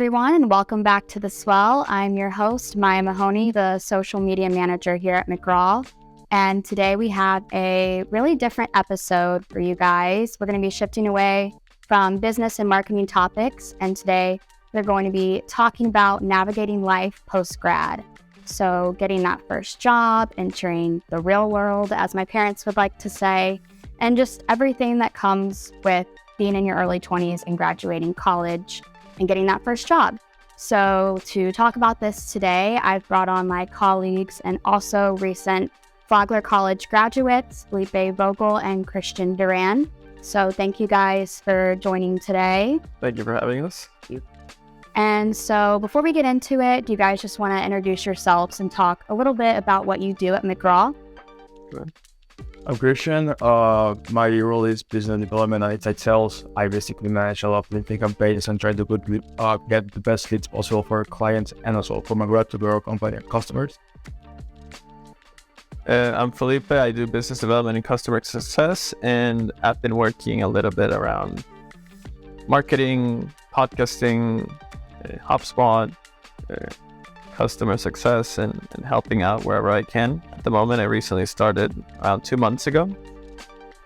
everyone, and welcome back to the Swell. I'm your host, Maiya, the social media manager here at McGRAW. And today we have a really different episode for you guys. We're going to be shifting away from business and marketing topics. And today we're going to be talking about navigating life post-grad. So getting that first job, entering the real world, as my parents would like to say, and just everything that comes with being in your early 20s and graduating college and getting that first job. So to talk about this today, I've brought on my colleagues and also recent Flagler College graduates, Felipe Vogel and Christian Duran. So thank you guys for joining today. Thank you for having us. And so before we get into it, do you guys just want to introduce yourselves and talk a little bit about what you do at McGraw? Good. I'm Christian. My role is business development and inside sales. I basically manage a lot of LinkedIn campaigns and try to get the best leads possible for clients and also for McGraw to grow our company and customers. I'm Felipe. I do business development and customer success, and I've been working a little bit around marketing, podcasting, HubSpot, customer success, and helping out wherever I can. At the moment, I recently started around 2 months ago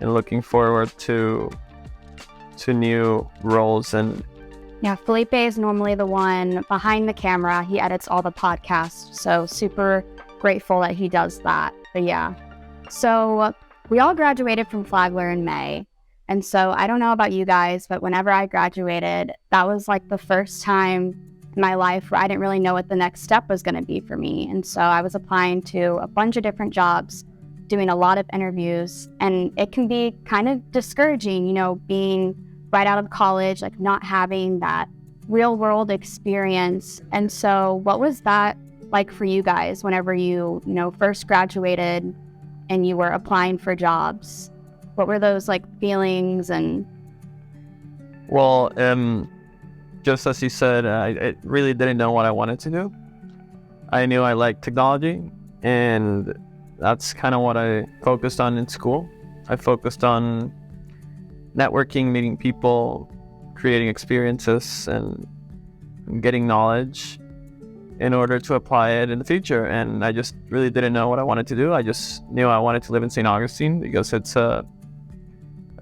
and looking forward to new roles. And yeah, Felipe is normally the one behind the camera. He edits all the podcasts, so super grateful that he does that. But yeah, so we all graduated from Flagler in May. And so I don't know about you guys, but whenever I graduated, that was like the first time in my life where I didn't really know what the next step was going to be for me. And so I was applying to a bunch of different jobs, doing a lot of interviews, and it can be kind of discouraging, being right out of college, like not having that real world experience. And so what was that like for you guys whenever you first graduated and you were applying for jobs? What were those like feelings? And well, just as you said, I really didn't know what I wanted to do. I knew I liked technology, and that's kind of what I focused on in school. I focused on networking, meeting people, creating experiences, and getting knowledge in order to apply it in the future. And I just really didn't know what I wanted to do. I just knew I wanted to live in St. Augustine because it's a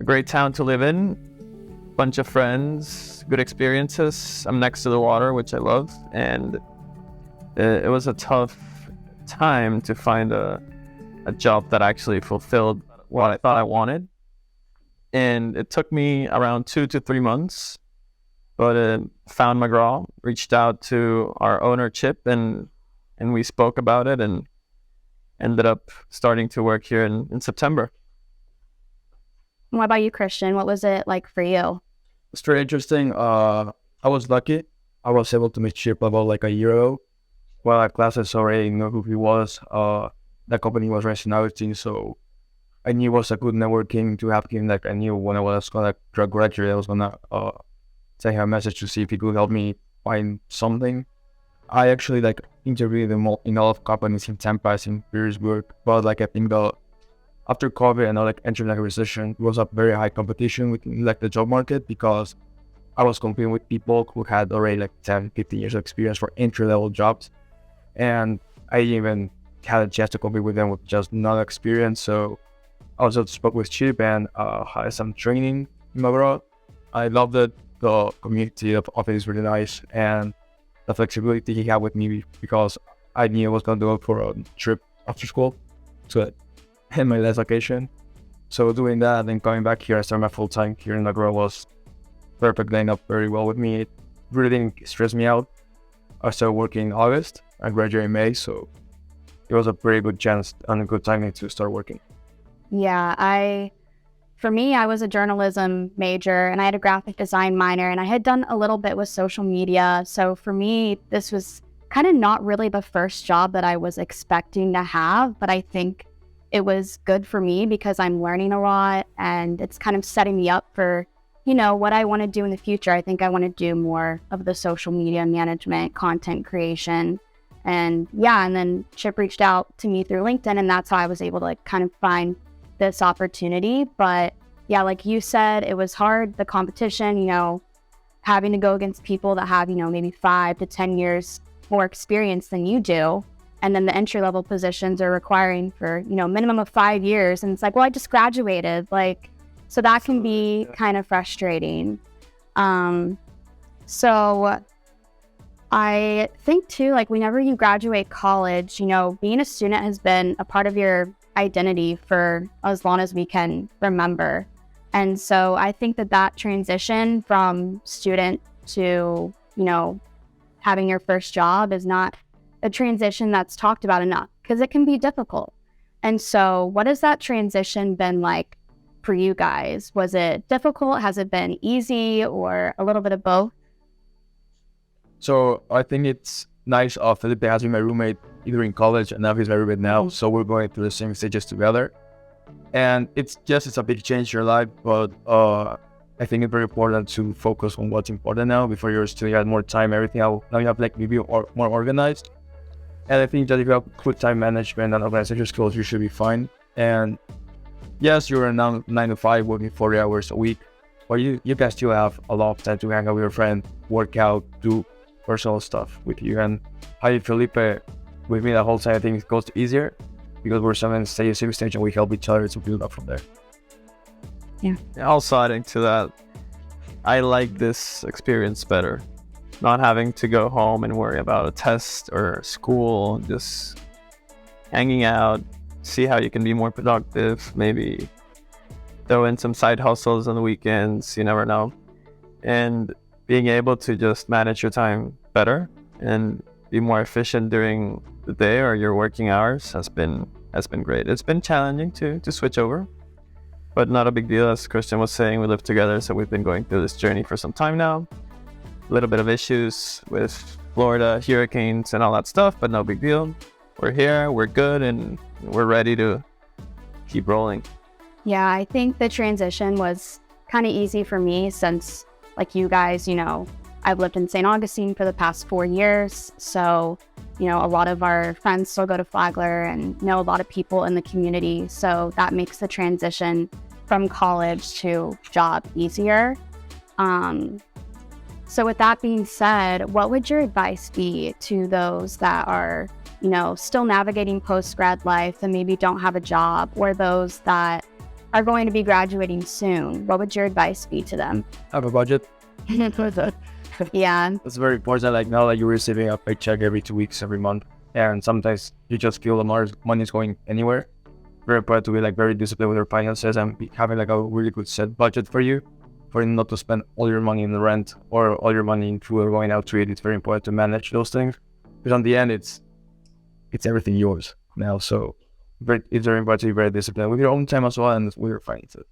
great town to live in. Bunch of friends, good experiences. I'm next to the water, which I love, and it was a tough time to find a job that actually fulfilled what I thought I wanted. And it took me around 2 to 3 months, but found McGraw, reached out to our owner Chip, and we spoke about it, and ended up starting to work here in September. What about you, Christian? What was it like for you? It's very interesting. I was lucky. I was able to meet Chip about like a year ago. Well, at classes already know who he was. That company was raising everything, so I knew it was a good networking to have him. Like I knew when I was gonna graduate, I was gonna send him a message to see if he could help me find something. I actually like interviewed in a lot of companies in Tampa, in Petersburg, but like I think after COVID and like entering like a recession, it was a very high competition within like the job market because I was competing with people who had already like 10, 15 years of experience for entry-level jobs. And I even had a chance to compete with them with just no experience. So I also spoke with Chip and had some training in McGraw. I loved it. The community of it is really nice, and the flexibility he had with me because I knew I was going to go for a trip after school. So in my last vacation. So doing that and then coming back here, I started my full time here in McGraw was perfect, lined up very well with me. It really didn't stress me out. I started working in August. I graduated in May, so it was a very good chance and a good timing to start working. Yeah, for me, I was a journalism major and I had a graphic design minor, and I had done a little bit with social media. So for me, this was kind of not really the first job that I was expecting to have, but I think it was good for me because I'm learning a lot and it's kind of setting me up for, what I want to do in the future. I think I want to do more of the social media management, content creation. And yeah, and then Chip reached out to me through LinkedIn, and that's how I was able to kind of find this opportunity. But yeah, like you said, it was hard, the competition, having to go against people that have, maybe 5 to 10 years more experience than you do. And then the entry level positions are requiring for, minimum of 5 years. And it's like, well, I just graduated. So that can be kind of frustrating. So I think too, whenever you graduate college, being a student has been a part of your identity for as long as we can remember. And so I think that transition from student to, having your first job is not a transition that's talked about enough, because it can be difficult. And so what has that transition been like for you guys? Was it difficult? Has it been easy, or a little bit of both? So I think it's nice. Felipe has been my roommate either in college, and now he's my roommate now. So we're going through the same stages together. And it's a big change in your life, but I think it's very important to focus on what's important now before you're still have more time, everything. Now you have maybe more organized. And I think that if you have good time management and organization skills, you should be fine. And yes, you're now 9 to 5 working 40 hours a week, but you can still have a lot of time to hang out with your friend, work out, do personal stuff with you. And how Felipe with me the whole time, I think it goes easier because we're in the same stage and we help each other to build up from there. Yeah. Also adding to that, I like this experience better. Not having to go home and worry about a test or school, just hanging out, see how you can be more productive, maybe throw in some side hustles on the weekends, you never know. And being able to just manage your time better and be more efficient during the day or your working hours has been great. It's been challenging to switch over, but not a big deal. As Christian was saying, we live together, so we've been going through this journey for some time now. A little bit of issues with Florida, hurricanes and all that stuff, but no big deal. We're here, we're good, and we're ready to keep rolling. Yeah, I think the transition was kind of easy for me since, like you guys, I've lived in St. Augustine for the past 4 years. So, a lot of our friends still go to Flagler and know a lot of people in the community. So that makes the transition from college to job easier. So with that being said, what would your advice be to those that are, still navigating post-grad life and maybe don't have a job, or those that are going to be graduating soon? What would your advice be to them? Have a budget. Yeah. It's very important. Now that you're receiving a paycheck every 2 weeks, every month, and sometimes you just feel the money is going anywhere. Very important to be very disciplined with your finances and having a really good set budget for you not to spend all your money in the rent or all your money in food or going out to eat. It's very important to manage those things, because on the end, it's everything yours now. So it's very important to be very disciplined with your own time as well and with your finances.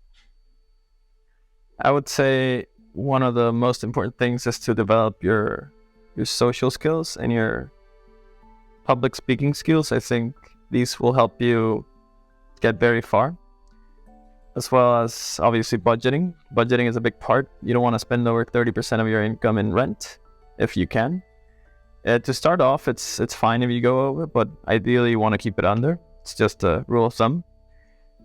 I would say one of the most important things is to develop your social skills and your public speaking skills. I think these will help you get very far, as well as obviously budgeting. Budgeting is a big part. You don't want to spend over 30% of your income in rent if you can. To start off, it's fine if you go over, but ideally you want to keep it under. It's just a rule of thumb.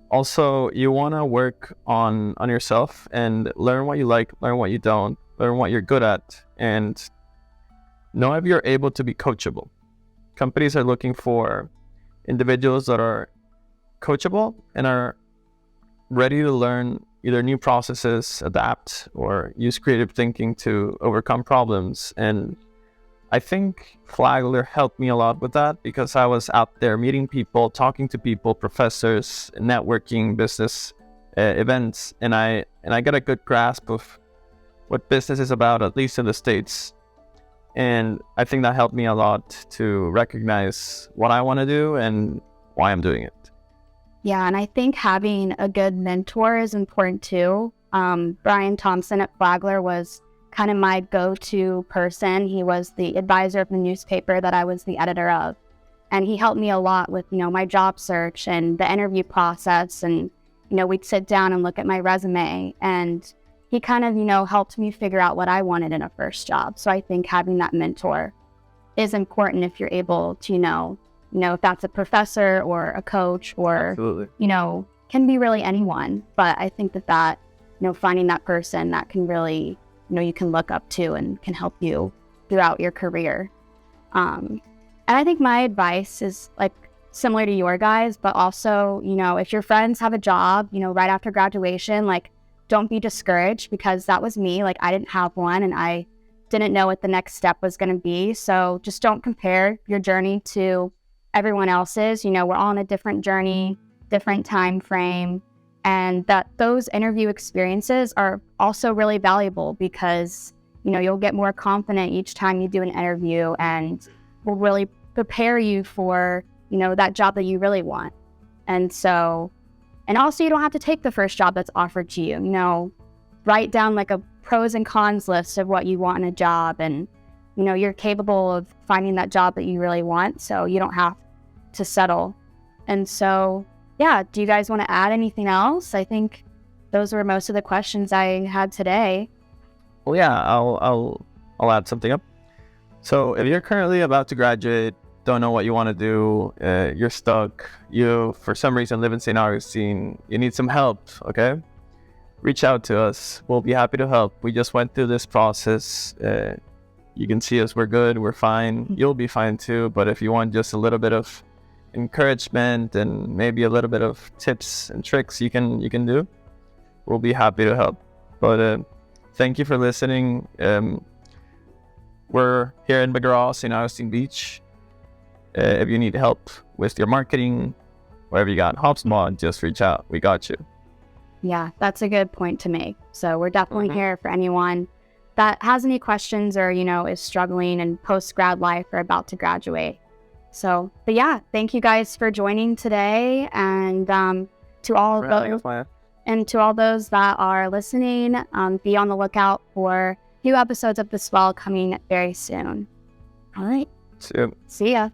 Also, you want to work on yourself and learn what you like, learn what you don't, learn what you're good at, and know if you're able to be coachable. Companies are looking for individuals that are coachable and are ready to learn either new processes, adapt, or use creative thinking to overcome problems. And I think Flagler helped me a lot with that, because I was out there meeting people, talking to people, professors, networking, business events, and I got a good grasp of what business is about, at least in the States. And I think that helped me a lot to recognize what I want to do and why I'm doing it. Yeah, and I think having a good mentor is important too. Brian Thompson at Flagler was kind of my go-to person. He was the advisor of the newspaper that I was the editor of. And he helped me a lot with, my job search and the interview process. And, we'd sit down and look at my resume, and he kind of, helped me figure out what I wanted in a first job. So I think having that mentor is important if you're able to, if that's a professor or a coach or, Absolutely. Can be really anyone. But I think that, finding that person that can really you can look up to and can help you throughout your career. And I think my advice is like similar to your guys, but also, if your friends have a job, right after graduation, like don't be discouraged, because that was me. Like I didn't have one and I didn't know what the next step was going to be. So just don't compare your journey to everyone else's. We're all on a different journey, different time frame, and that those interview experiences are also really valuable because, you'll get more confident each time you do an interview and will really prepare you for, that job that you really want. And also you don't have to take the first job that's offered to you. Write down like a pros and cons list of what you want in a job, and, you're capable of finding that job that you really want, so you don't have to settle. And so, yeah, do you guys want to add anything else? I think those were most of the questions I had today. Well, yeah, I'll add something up. So if you're currently about to graduate, don't know what you want to do, you're stuck, you for some reason live in St. Augustine, you need some help, okay? Reach out to us. We'll be happy to help. We just went through this process. You can see us, we're good, we're fine. You'll be fine too. But if you want just a little bit of encouragement and maybe a little bit of tips and tricks you can do, we'll be happy to help. But thank you for listening. We're here in McGRAW, St. Augustine Beach. If you need help with your marketing, whatever you got, HubSpot, just reach out. We got you. Yeah, that's a good point to make. So we're definitely here for anyone that has any questions or, is struggling in post-grad life or about to graduate. So, but yeah, thank you guys for joining today. And to all those that are listening, be on the lookout for new episodes of The Swell coming very soon. All right. See ya. See ya.